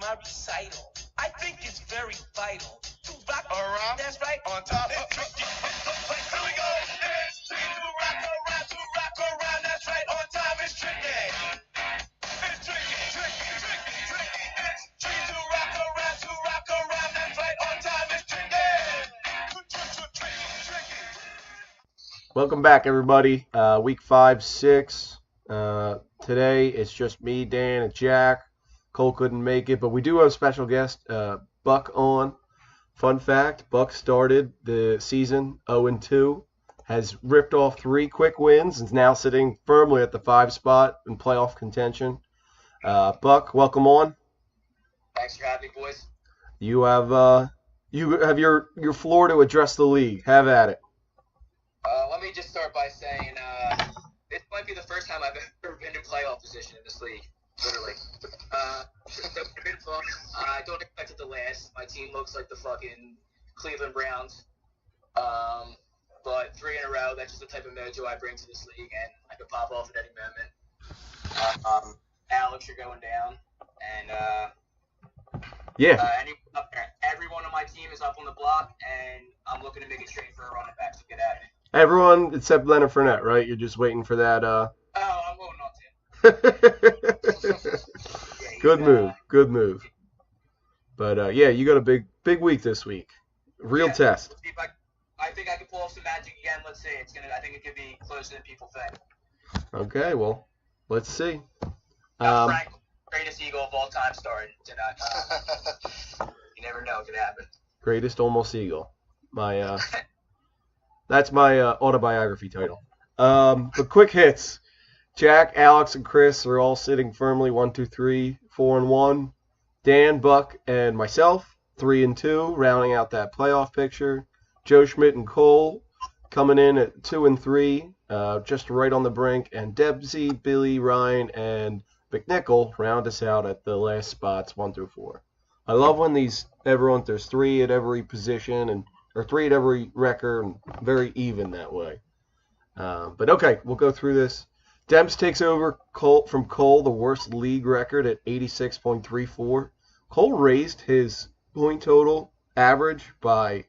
my recital. I think it's very vital to rock around. That's right. On top. Here we go. It's tricky to rock around. That's right. On time it's tricky. It's tricky. It's tricky to rock around. That's right. On time it's tricky. Welcome back, everybody. Week 5, 6. Today it's just me, Dan, and Jack. Cole couldn't make it, but we do have a special guest, Buck, on. Fun fact, Buck started the season 0-2, has ripped off 3 quick wins, and is now sitting firmly at the 5 spot in playoff contention. Buck, welcome on. Thanks for having me, boys. You have your floor to address the league. Have at it. Let me just start by saying this might be the first time I've ever been in playoff position in this league, literally. It's been fun. I don't expect it to last. My team looks like the fucking Cleveland Browns. But 3 in a row, that's just the type of mojo I bring to this league, and I could pop off at any moment. Alex, you're going down, and everyone on my team is up on the block, and I'm looking to make it straight for a running back, so get at it. Everyone except Leonard Fournette, right? You're just waiting for that. Oh, I'm going not to. Good move. But yeah, you got a big week this week. Real test. I think I can pull off some magic again. Let's see. I think it could be closer than people think. Okay, well, let's see. Frank, greatest Eagle of all time, starting tonight. You never know; it could happen. Greatest almost Eagle. That's my autobiography title. But quick hits. Jack, Alex, and Chris are all sitting firmly 1, 2, 3, 4-1. Dan, Buck, and myself 3-2, rounding out that playoff picture. Joe Schmidt and Cole coming in at 2-3, just right on the brink. And Debsy, Billy, Ryan, and McNichol round us out at the last spots 1 through 4. I love when there's 3 at every position or 3 at every record, and very even that way. But okay, we'll go through this. Demps takes over from Cole, the worst league record at 86.34. Cole raised his point total average by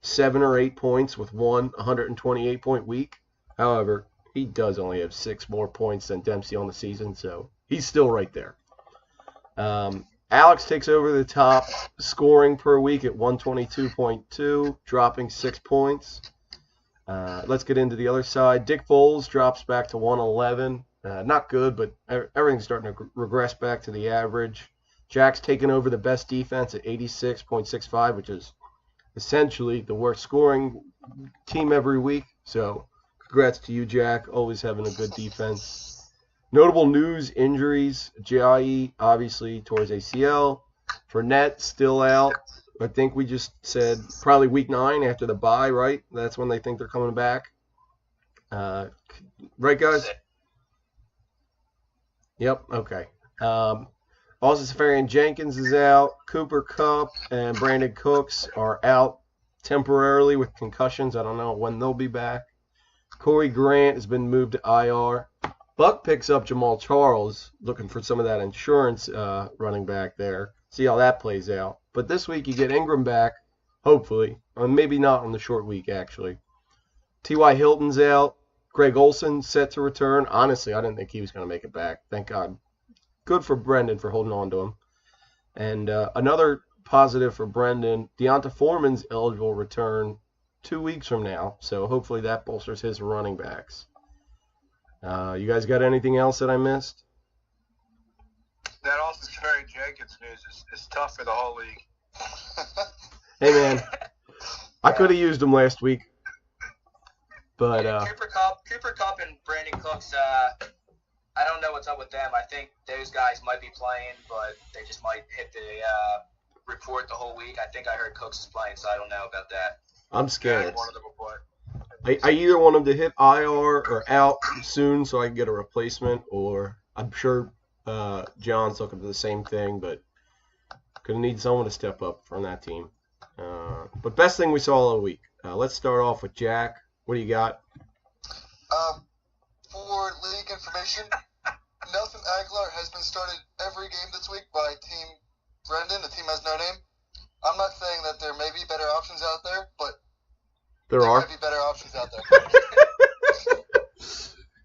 7 or 8 points with one 128-point week. However, he does only have 6 more points than Dempsey on the season, so he's still right there. Alex takes over the top scoring per week at 122.2, dropping 6 points. Let's get into the other side. Dick Foles drops back to 111. Not good, but everything's starting to regress back to the average. Jack's taking over the best defense at 86.65, which is essentially the worst scoring team every week. So congrats to you, Jack, always having a good defense. Notable news, injuries. J.I.E. obviously towards ACL. Fournette still out. I think we just said probably week 9 after the bye, right? That's when they think they're coming back. Right, guys? Yep, okay. Also, Safarian Jenkins is out. Cooper Kupp and Brandon Cooks are out temporarily with concussions. I don't know when they'll be back. Corey Grant has been moved to IR. Buck picks up Jamal Charles, looking for some of that insurance running back there. See how that plays out. But this week you get Ingram back, hopefully. Or maybe not on the short week, actually. T.Y. Hilton's out. Greg Olsen set to return. Honestly, I didn't think he was going to make it back. Thank God. Good for Brendan for holding on to him. And another positive for Brendan, Deonta Foreman's eligible return 2 weeks from now. So hopefully that bolsters his running backs. You guys got anything else that I missed? That also very Jenkins news is tough for the whole league. Hey, man. I could have used him last week. But Cooper Kupp and Brandon Cooks, I don't know what's up with them. I think those guys might be playing, but they just might hit the report the whole week. I think I heard Cooks is playing, so I don't know about that. I'm scared. One of them will play. I either want him to hit IR or out soon so I can get a replacement, or I'm sure John's looking for the same thing, but going to need someone to step up from that team. But best thing we saw all week. Let's start off with Jack. What do you got? For league information, Nelson Aguilar has been started every game this week by Team Brendan, the team has no name. I'm not saying that there may be better options out there, but There there are. might be better options out there.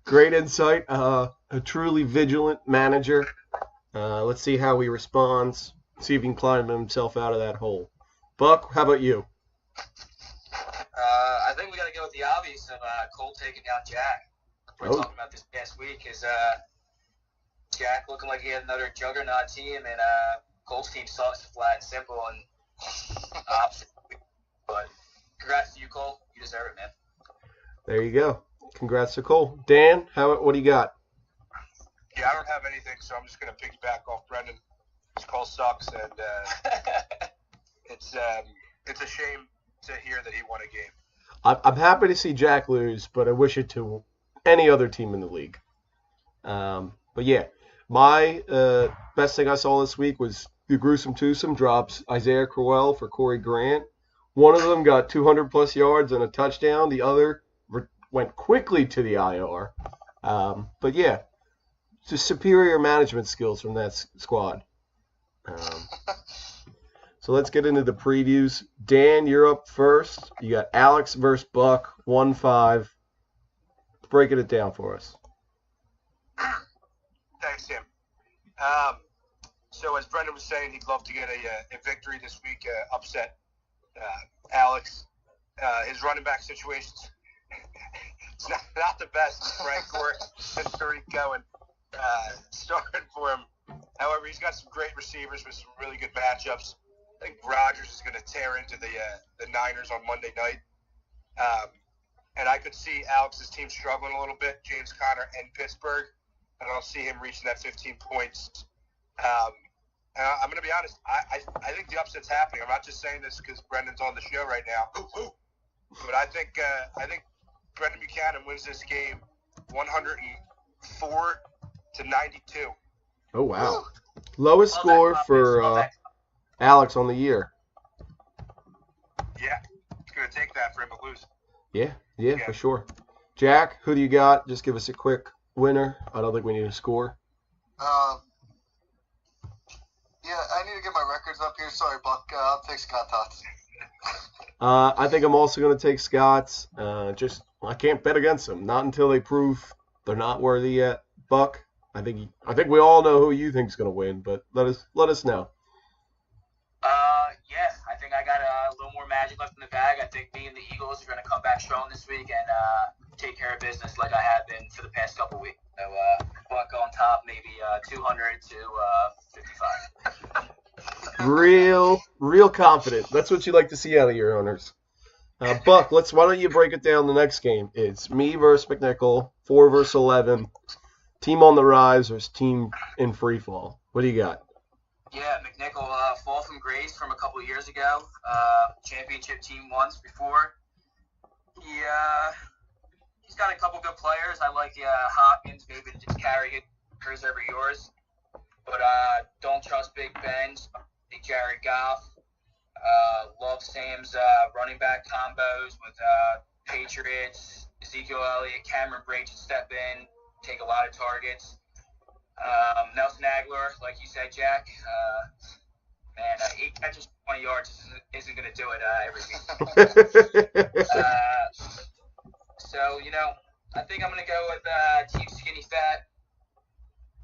Great insight. A truly vigilant manager. Let's see how he responds. See if he can climb himself out of that hole. Buck, how about you? I think we got to go with the obvious of Cole taking down Jack. We're talking about this past week. Is Jack looking like he had another juggernaut team, and Cole's team sucks, flat and simple, and opposite. But congrats to you, Cole. You deserve it, man. There you go. Congrats to Cole. Dan, what do you got? Yeah, I don't have anything, so I'm just going to piggyback off Brendan. His call sucks, and it's a shame to hear that he won a game. I'm happy to see Jack lose, but I wish it to any other team in the league. But yeah, my best thing I saw this week was the Gruesome Twosome drops Isaiah Crowell for Corey Grant. One of them got 200-plus yards and a touchdown. The other went quickly to the IR. But yeah, just superior management skills from that squad. So let's get into the previews. Dan, you're up first. You got Alex versus Buck, 1-5. Breaking it down for us. Thanks, Tim. So as Brendan was saying, he'd love to get a victory this week, upset Alex. His running back situation's it's not the best. Frank Gore and Tariq Cohen starting for him. However, he's got some great receivers with some really good matchups. I think Rodgers is going to tear into the Niners on Monday night. And I could see Alex's team struggling a little bit, James Conner and Pittsburgh. I don't see him reaching that 15 points. And I'm going to be honest, I think the upset's happening. I'm not just saying this because Brendan's on the show right now. But I think Brendan Buchanan wins this game 104-92. Oh, wow. Lowest score for Alex on the year. Yeah, it's going to take that for him to lose. Yeah, for sure. Jack, who do you got? Just give us a quick winner. I don't think we need a score. Yeah, I need to get my records up here. Sorry, Buck. I'll take Scott Tots. I think I'm also going to take Scott's. I can't bet against them. Not until they prove they're not worthy yet. Buck, I think we all know who you think's going to win, but let us know. Yeah, I think I got a little more magic left in the bag. I think me and the Eagles are going to come back strong this week and take care of business like I have been for the past couple weeks. So Buck on top, maybe 200 to 55. Real confident. That's what you like to see out of your owners. Buck, why don't you break it down the next game? It's me versus McNichol, 4 versus 11. Team on the rise versus team in free fall. What do you got? Yeah, McNichol fall from grace from a couple of years ago. Championship team once before. He's got a couple good players. I like Hopkins, maybe to just carry his over yours. But don't trust Big Ben. Jared Goff. Love Sam's running back combos with Patriots, Ezekiel Elliott, Cameron Brate to step in, take a lot of targets. Nelson Aguilar, like you said, Jack, 8 catches, 20 yards isn't going to do it every week. So, I think I'm going to go with Team Skinny Fat.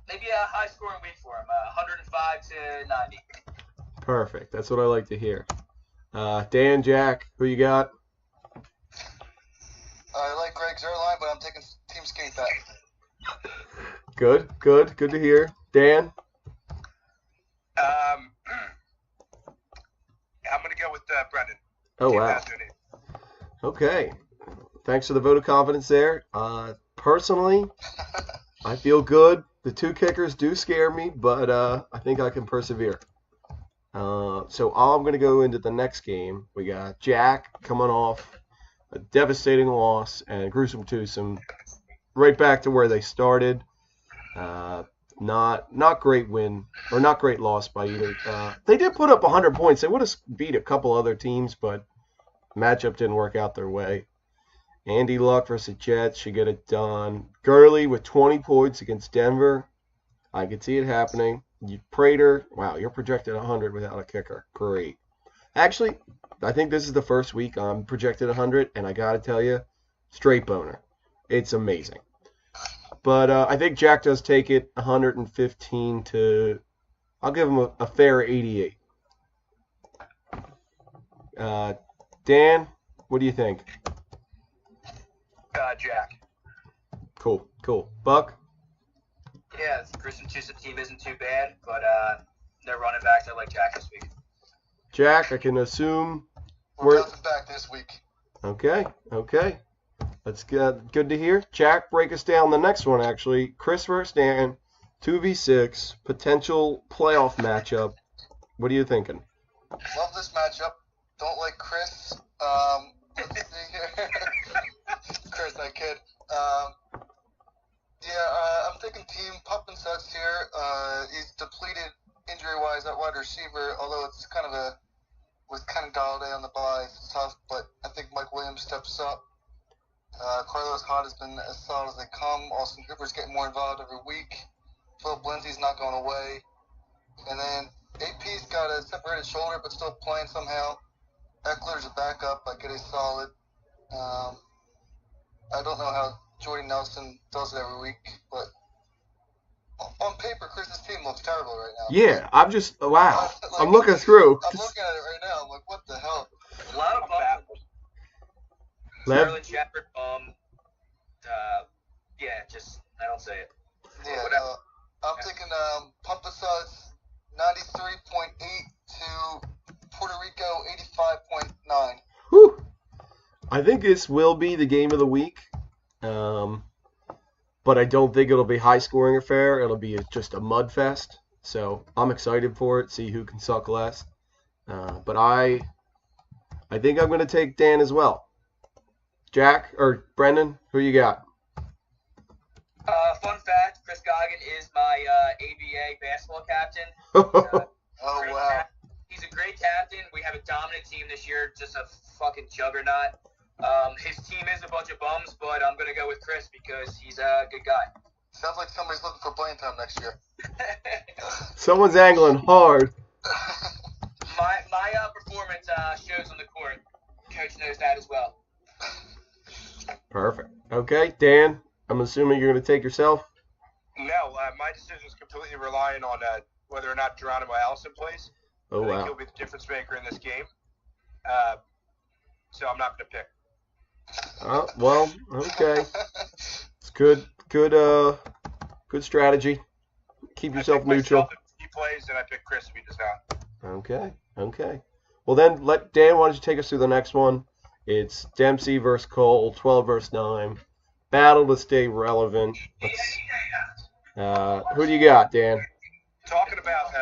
Maybe a high-scoring week for him, 105 to 90. Perfect. That's what I like to hear. Dan, Jack, who you got? I like Greg Zerline, but I'm taking Team Skinny Fat. Good to hear. Dan? I'm going to go with Brendan. Oh, wow. Okay. Thanks for the vote of confidence there. Personally, I feel good. The 2 kickers do scare me, but I think I can persevere. So I'm going to go into the next game. We got Jack coming off a devastating loss and Gruesome Twosome right back to where they started. Not great win, or not great loss by either. They did put up 100 points. They would have beat a couple other teams, but matchup didn't work out their way. Andy Luck versus Jets should get it done. Gurley with 20 points against Denver. I could see it happening. Prater, wow, you're projected 100 without a kicker. Great. Actually, I think this is the first week I'm projected 100, and I got to tell you, straight boner. It's amazing. But I think Jack does take it 115 to, I'll give him a fair 88. Dan, what do you think? Jack. Cool. Buck? Yeah, Chris Massachusetts team isn't too bad, but their running backs, I like Jack this week. Jack, I can assume We're bouncing back this week. Okay. That's good to hear. Jack, break us down the next one, actually. Chris versus Dan, 2v6, potential playoff matchup. What are you thinking? Love this matchup. Don't like Chris. Let's see here. Chris, I kid. I'm thinking team Pup and Suds here. He's depleted injury-wise at wide receiver, although it's kind of with Ken Galladay on the bye, it's tough, but I think Mike Williams steps up. Carlos Hyde has been as solid as they come. Austin Hooper's getting more involved every week. Philip Lindsay's not going away. And then AP's got a separated shoulder, but still playing somehow. Eckler's a backup. I get a solid. I don't know how Jordy Nelson does it every week, but on paper, Chris's team looks terrible right now. Yeah, I'm just, wow. I'm looking through. I'm looking at it right now. I'm like, what the hell? A lot of bums. Lev? Sterling Shepard, I don't say it. Yeah, Whatever. I'm thinking Pumpa Suds 93.8 to Puerto Rico 85.9. Whew. I think this will be the game of the week, but I don't think it'll be high-scoring affair. It'll be just a mud fest. So I'm excited for it, see who can suck less. But I think I'm going to take Dan as well. Jack, or Brendan, who you got? Fun fact, Chris Goggin is my ABA basketball captain. Oh, wow. He's a great captain. We have a dominant team this year, just a fucking juggernaut. His team is a bunch of bums, but I'm going to go with Chris because he's a good guy. Sounds like somebody's looking for playing time next year. Someone's angling hard. My performance shows on the court. Coach knows that as well. Perfect. Okay, Dan, I'm assuming you're going to take yourself? No, my decision is completely relying on whether or not Geronimo Allison plays. Oh, I think wow. he'll be the difference maker in this game. So I'm not going to pick. Well, okay. It's good strategy. Keep yourself neutral. If he plays, and I pick Chris if he does not. Okay. Well, then, Dan, why don't you take us through the next one? It's Dempsey versus Cole, 12 versus 9. Battle to stay relevant. Who do you got, Dan? Talking about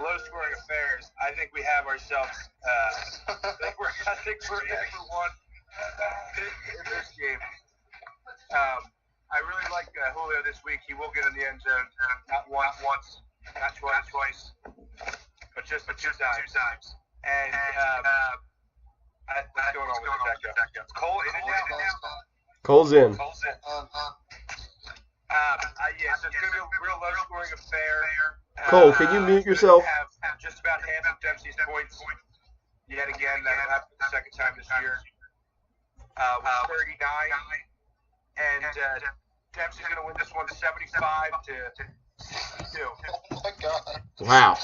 low-scoring affairs, I think we have ourselves. I think we're in for one in this game. I really like Julio this week. He will get in the end zone, not once, not twice, but just two times. And what's going on with the Deco? Cole in and out. Cole's in. Yeah, so it's going to be a real low-scoring affair. Cole, can you mute yourself? Have just about half of Dempsey's points yet again. That'll happen the second time this year. With 39. And Dempsey's going to win this one 75 to 62. Oh, my God. Wow.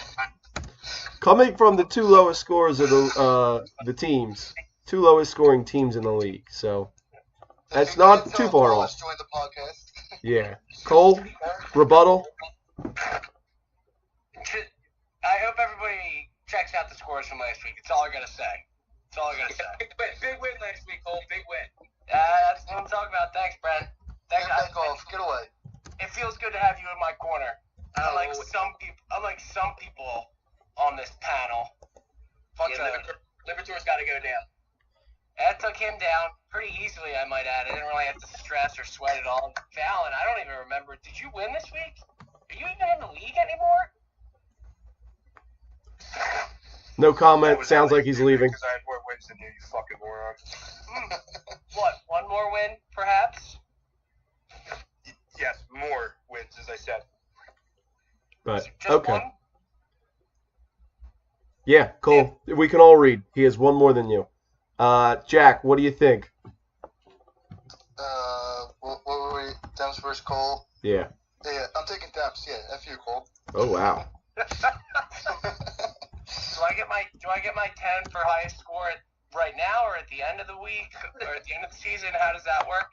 Coming from the two lowest scorers of the teams, two lowest scoring teams in the league, so that's not too far off. Join the podcast. Yeah. Cole, rebuttal? I hope everybody checks out the scores from last week. It's all I got to say. Big win last week, Cole. Big win. That's what I'm talking about. Thanks, Brent. Thanks. Back off. Get away. It feels good to have you in my corner. Unlike some people on this panel. Libertor's got to go down. That took him down pretty easily, I might add. I didn't really have to stress or sweat at all. Fallon, I don't even remember. Did you win this week? Are you even in the league anymore? No comment. Sounds like he's leaving. Because I had more wins than you fucking moron. What, one more win, perhaps? Yes, more wins, as I said. But Just okay. one? Yeah, Cole. We can all read. He has one more than you. Jack, what do you think? What were we? Dems versus Cole. Yeah. Yeah, I'm taking Dems. Yeah, F you, Cole. Oh wow. Do I get my 10 for highest score right now, or at the end of the week, or at the end of the season? How does that work?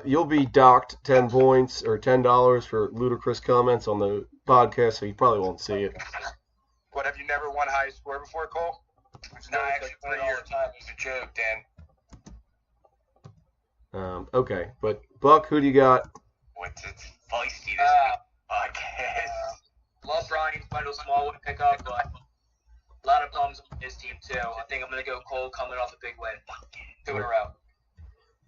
You'll be docked 10 points or $10 for ludicrous comments on the podcast, so you probably won't see it. What, have you never won highest score before, Cole? No, I actually win it all the time. It was a joke, Dan. Okay, but Buck, who do you got? What's it feisty this week? Podcast. Love Brian's Michael Smallwood pickup, but a lot of problems with his team too. I think I'm gonna go Cole coming off a big win. 2 in a row.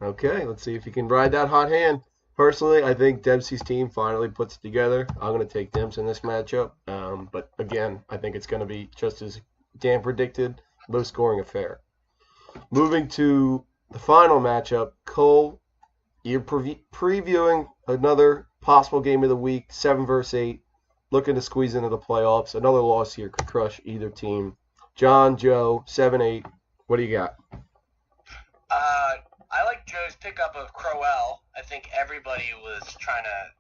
Okay, let's see if you can ride that hot hand. Personally, I think Dempsey's team finally puts it together. I'm going to take Demps in this matchup. But again, I think it's going to be just as Dan predicted, low-scoring affair. Moving to the final matchup, Cole, you're previewing another possible game of the week, 7 versus 8, looking to squeeze into the playoffs. Another loss here could crush either team. John, Joe, 7-8. What do you got? I like Joe's pickup of Crowell. I think everybody was trying to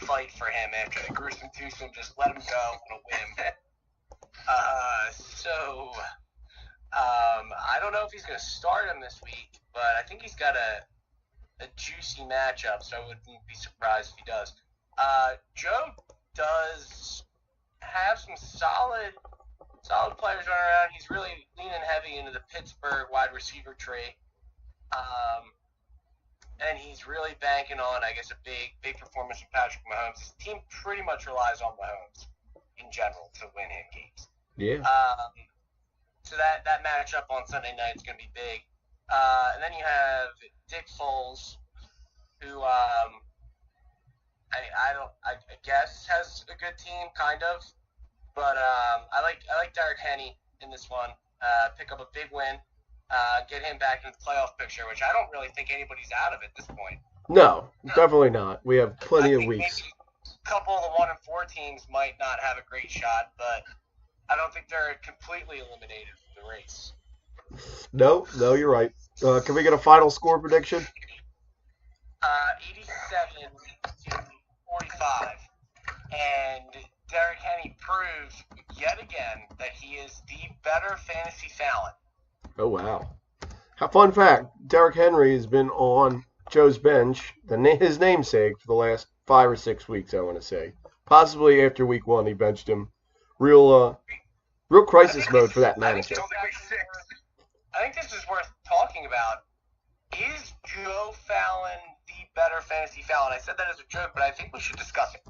fight for him after the gruesome twosome. Just let him go on a whim. I don't know if he's going to start him this week, but I think he's got a juicy matchup, so I wouldn't be surprised if he does. Joe does have some solid players running around. He's really leaning heavy into the Pittsburgh wide receiver tree. And he's really banking on, I guess, a big performance from Patrick Mahomes. His team pretty much relies on Mahomes in general to win him games. Yeah. So that matchup on Sunday night is going to be big. And then you have Dick Foles, who I guess has a good team, kind of. But I like Derrick Henry in this one. Pick up a big win. Get him back into the playoff picture, which I don't really think anybody's out of at this point. No, definitely not. We have plenty of weeks. Maybe a couple of the 1-4 teams might not have a great shot, but I don't think they're completely eliminated from the race. No, you're right. Can we get a final score prediction? 87 to 45. And Derrick Henry proves yet again that he is the better fantasy Fallon. Oh, wow. Fun fact, Derrick Henry has been on Joe's bench, his namesake, for the last 5 or 6 weeks, I want to say. Possibly after week 1, he benched him. Real crisis mode for that manager. I think this is worth talking about. Is Joe Fallon the better fantasy Fallon? I said that as a joke, but I think we should discuss it.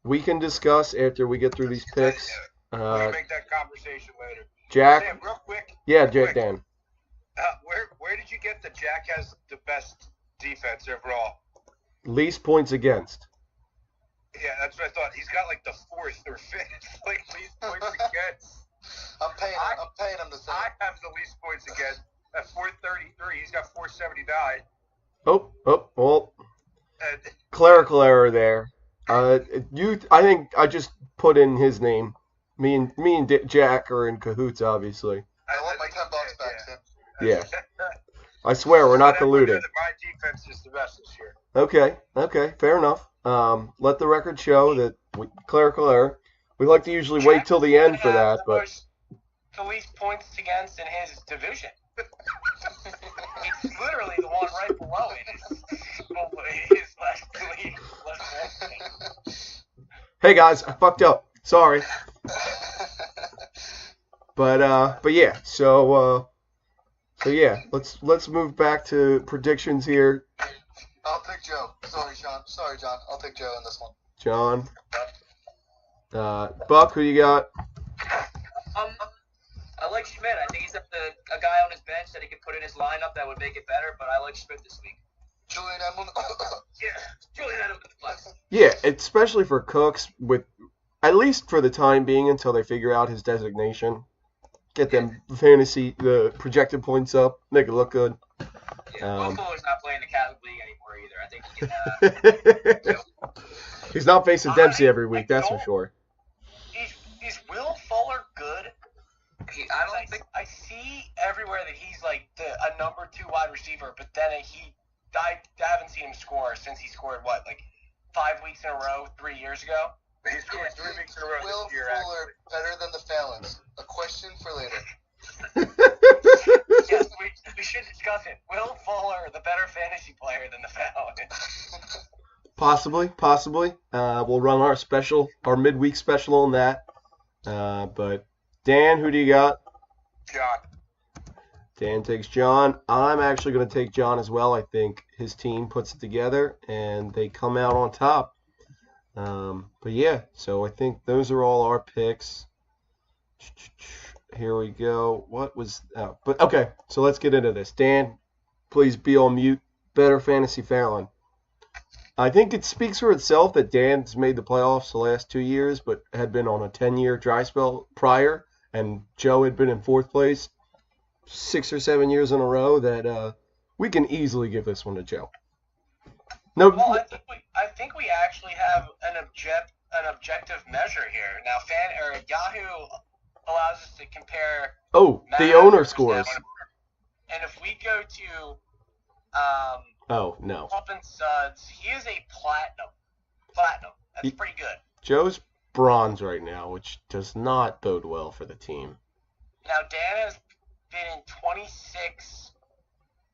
We can discuss after we get through these picks. We can make that conversation later. Jack? Sam, real quick. Yeah, Jack Dan. Where did you get that Jack has the best defense overall? Least points against. Yeah, that's what I thought. He's got like the 4th or 5th, like least points against. I'm paying him the same. I have the least points against at 433. He's got 479. Well, And clerical error there. I think I just put in his name. Me and Jack are in cahoots, obviously. I want my $10 back, Sam. Yeah. I swear, we're not colluding. My defense is the best this year. Okay, fair enough. Let the record show that clerical error. We like to usually wait till the end for that, but The least points against in his division. He's literally the one right below it. His last lead. hey guys, I fucked up. Sorry. But yeah. So yeah. Let's move back to predictions here. I'll pick Joe. Sorry, Sean. Sorry, John. I'll pick Joe in this one. John. Buck, who you got? I like Schmidt. I think he's a guy on his bench that he can put in his lineup that would make it better, but I like Schmidt this week. Julian Edelman. Yeah, Julian Edelman in the flex. Yeah, especially for Cooks, with at least for the time being until they figure out his designation. Get them fantasy, the projected points up, make it look good. Yeah, Buffalo's not playing the Catholic League anymore either. I think he can. He's not facing Dempsey every week, that's for sure. Is Will Fuller good? I don't think. I see everywhere that he's like a number 2 wide receiver, but then I haven't seen him score since he scored 5 weeks in a row 3 years ago. He scored 3 weeks in a row Will this year. Fuller better than the Fallons? A question for later. Yes, we should discuss it. Will Fuller, the better fantasy player than the Falcons? Possibly. We'll run our midweek special on that. But Dan, who do you got? John. Dan takes John. I'm actually going to take John as well. I think his team puts it together and they come out on top. But yeah, so I think those are all our picks. Here we go. But okay, so let's get into this. Dan, please be on mute. Better fantasy Fallon. I think it speaks for itself that Dan's made the playoffs the last 2 years, but had been on a 10-year dry spell prior, and Joe had been in 4th place 6 or 7 years in a row. That we can easily give this one to Joe. No. Well, I think we actually have an objective measure here. Now, Yahoo allows us to compare. Oh, the owner scores. And if we go to oh no. Pump and Suds, he is a platinum. That's pretty good. Joe's bronze right now, which does not bode well for the team. Now, Dan has been in 26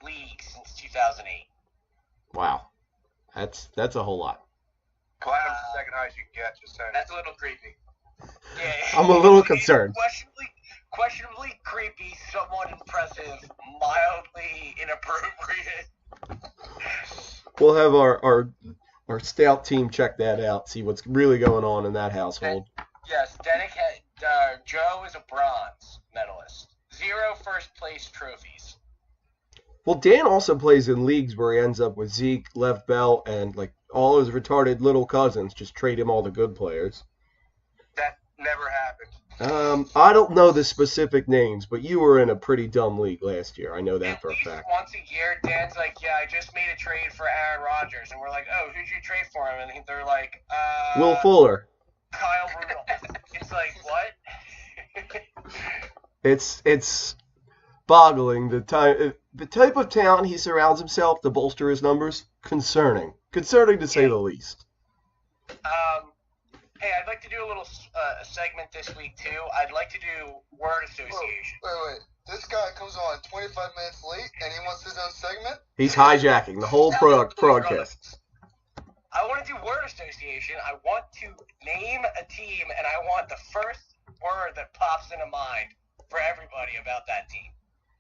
leagues since 2008. Wow. That's a whole lot. Platinum's the second highest you can get, just saying. That's a little creepy. Yeah, I'm a little concerned. Questionably creepy, somewhat impressive, mildly inappropriate. We'll have our stout team check that out, see what's really going on in that household. Yes, Joe is a bronze medalist. 0 first place trophies. Well, Dan also plays in leagues where he ends up with Zeke, Lev Bell, and like all his retarded little cousins. Just trade him all the good players. That never happened. I don't know the specific names, but you were in a pretty dumb league last year. I know that for a fact. Once a year, Dan's like, yeah, I just made a trade for Aaron Rodgers. And we're like, oh, who'd you trade for him? And they're like, Will Fuller. Kyle Rudolph. It's like, what? It's boggling the type of talent he surrounds himself to bolster his numbers. Concerning to say the least. Hey, I'd like to do a little segment this week too. I'd like to do word association. Wait. This guy comes on 25 minutes late and he wants his own segment? He's hijacking the whole broadcast. I want to do word association. I want to name a team, and I want the first word that pops into mind for everybody about that team.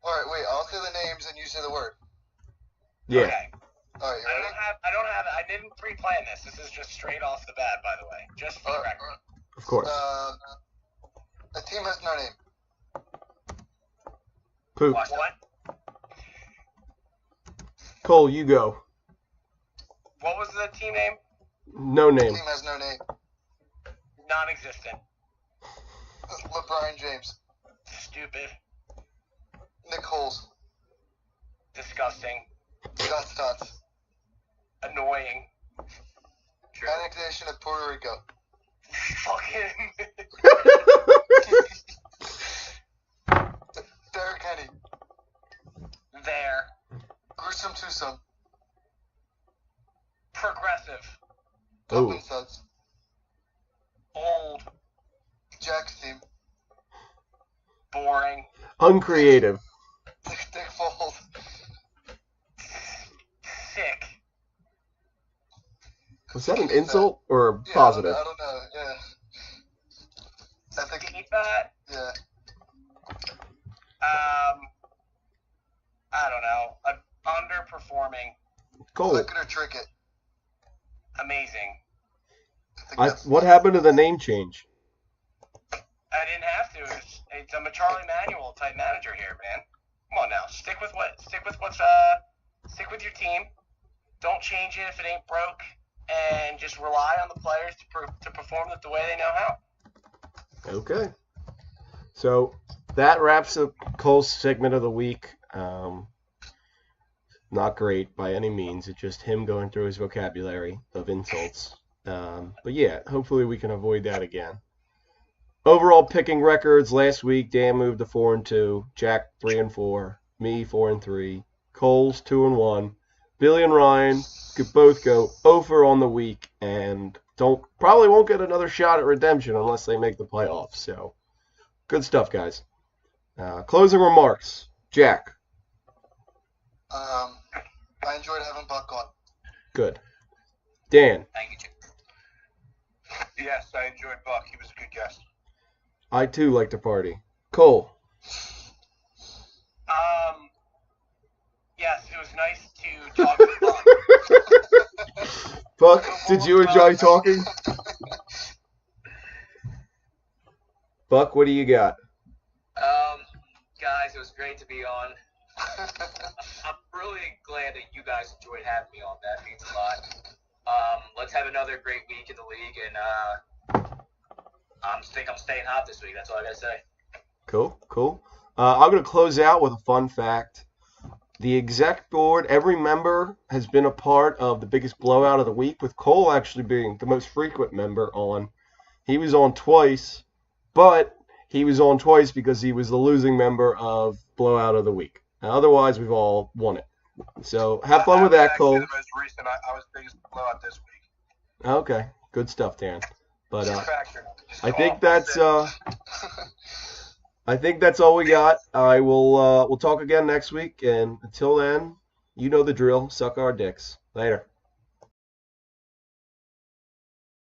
All right, wait. I'll say the names and you say the word. Yeah. Okay. All right, you ready? I didn't pre-plan this. This is just straight off the bat, by the way. Just for the record. Of course. The team has no name. Poop. What? Cole, you go. What was the team name? No name. The team has no name. Non-existent. LeBron James. Stupid. Nick Holes. Disgusting. John Stotts. Annoying. Annexation of Puerto Rico. Fucking. Derrick Henry. There. Gruesome Twosome. Progressive. Ooh. Pump Suds. Old. Jack's team. Boring. Uncreative. Dick Foles. Sick. Was that an insult or a positive? I don't know. Yeah. I think. Keep that. Yeah. I don't know. Underperforming. Cole. Click it or trick it. Amazing. What happened to the name change? I didn't have to. I'm a Charlie Manuel type manager here, man. Come on now. Stick with your team. Don't change it if it ain't broke, and just rely on the players to perform it the way they know how. Okay. So that wraps up Cole's segment of the week. Not great by any means. It's just him going through his vocabulary of insults. But yeah, hopefully we can avoid that again. Overall picking records last week: Dan moved to 4-2, Jack 3-4, me 4-3, Cole's 2-1, Billy and Ryan could both go over on the week and probably won't get another shot at redemption unless they make the playoffs. So good stuff, guys. Closing remarks, Jack. I enjoyed having Buck on. Good. Dan. Thank you, Jim. Yes, I enjoyed Buck. He was a good guest. I too like to party. Cole. Yes, it was nice to talk to Buck. Buck, did you enjoy talking? Buck, what do you got? Guys, it was great to be on. I'm really glad that you guys enjoyed having me on. That means a lot. Let's have another great week in the league, and I think I'm staying hot this week. That's all I gotta say. Cool. I'm going to close out with a fun fact. The exec board, every member has been a part of the biggest blowout of the week, with Cole actually being the most frequent member on. He was on twice, but he was on twice because he was the losing member of blowout of the week. Now, otherwise, we've all won it. So have fun with that, Cole. The most recent, I was biggest blowout this week. Okay, good stuff, Dan. But Factor. I think that's all we got. We'll talk again next week, and until then, you know the drill. Suck our dicks. Later.